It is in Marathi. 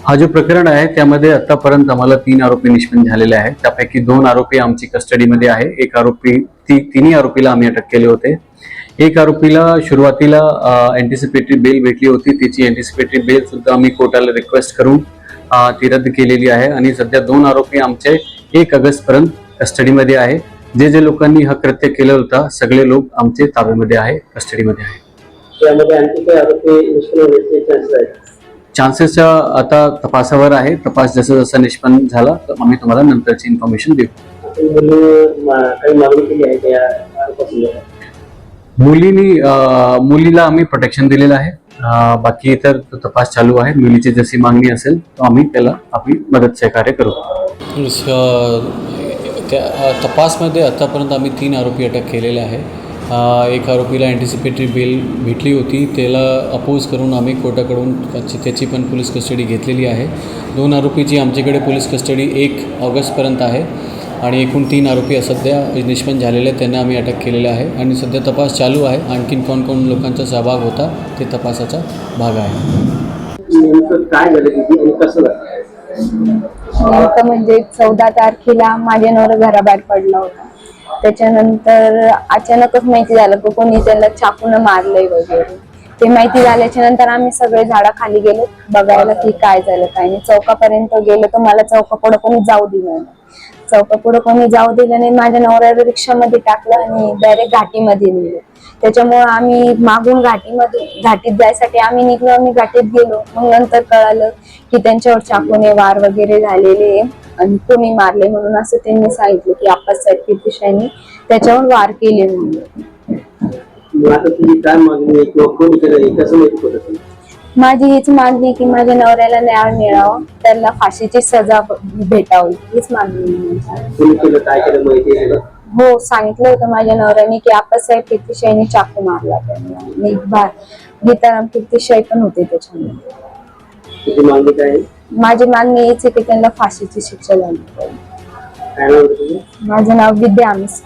हा जो प्रकरण आहे त्यामध्ये आतापर्यंत आम्हाला 3 आरोपी निष्पन्न झालेले आहेत. त्यापैकी 2 आरोपी आमची कस्टडीमध्ये आहे. एक आरोपी तिन्ही आरोपीला आम्ही अटक केले होते. एक आरोपीला सुरुवातीला अँटिसिपेटरी बेल भेटली होती. त्याची अँटिसिपेटरी बेल सुद्धा आम्ही कोर्टाला रिक्वेस्ट करून ती रद्द केलेली आहे आणि सध्या 2 आरोपी आमचे 1 ऑगस्ट पर्यंत कस्टडीमध्ये आहे. जे लोकांनी हा कृत्य केलं होतं सगळे लोक आमचे ताब्यामध्ये आहे, कस्टडीमध्ये आहे. त्यामध्ये आणखी काही आरोपी निष्पन्न होण्याचे चान्सेस आहेत? चान्सेस आता तपासावर आहे. तपास जसं जसं निष्पन्न झाला तर आम्ही तुम्हाला नंतरची इन्फॉर्मेशन देऊ. काही मागणी केली आहे त्या आरोपासंदर्भात? मुलीला आम्ही प्रोटेक्शन दिलेलं आहे. बाकी इतर तपास चालू आहे. मुलीची जशी मागणी असेल तर आम्ही त्याला आपली मदत सहकार्य करू. त्या तपासमध्ये आतापर्यंत आम्ही 3 आरोपी अटक केलेले आहे. एक आरोपीला अँटिसिपेटरी बेल भेटली होती, त्याला अपोज करून आम्ही कोर्टाकडून त्याची पण पोलीस कस्टडी घेतलेली आहे. 2 आरोपीची आमच्याकडे पोलीस कस्टडी 1 ऑगस्टपर्यंत आहे आणि एकूण 3 आरोपी सध्या निष्पन्न झालेले आहेत, त्यांना आम्ही अटक केलेलं आहे आणि सध्या तपास चालू आहे. आणखीन कोण लोकांचा सहभाग होता ते तपासाचा भाग आहे. काय झालं आणि कसं झालं? नेमकं म्हणजे 14 तारखेला माझ्या नवरा घराबाहेर पडला होता. त्याच्यानंतर अचानकच माहिती झालं की कोणी त्याला चाकून मारलंय वगैरे. ते माहिती झाल्याच्या नंतर आम्ही सगळे झाडाखाली गेलो बघायला की काय झालं काय नाही. चौकापर्यंत गेलो तर मला चौकापुढे कोणी जाऊ दिलं नाही. चौकापुढे कोणी जाऊ दिलं नाही. माझ्या नवऱ्याला रिक्षामध्ये टाकलं आणि डायरेक्ट घाटीमध्ये नेलं. त्याच्यामुळे आम्ही मागून घाटीत जायसाठी आम्ही निघलो. आम्ही घाटीत गेलो. मग नंतर कळालं की त्यांच्यावर चाकूने वार वगैरे झालेले आणि कोणी मारले म्हणून असं त्यांनी सांगितलं की आप्पासाहेब कीर्तिशाईने त्याच्यावर वार केले म्हणून. आता तुझी काय मागणी आहे किंवा कोण केलं कसं माहिती पडत? माझी हीच मागणी की माझ्या नवऱ्याला न्याय मिळावा, त्याला फाशीची सजा भेटावी हीच मागणी. कोणी केलं काय केलं माहिती आहे? हो, सांगितलं होतं माझ्या नवऱ्याने की आप्पासाहेब कीर्तिशाईने चाकू मारला त्यांना. गीताराम कीर्तिशाई पण होते त्याच्यामध्ये. तुझी मागणी काय आहे? माझी मागणी हीच आहे की त्यांना फाशीची शिक्षा झाली पाहिजे. काय नाव आहे तुझं? माझं नाव विद्या आमिष.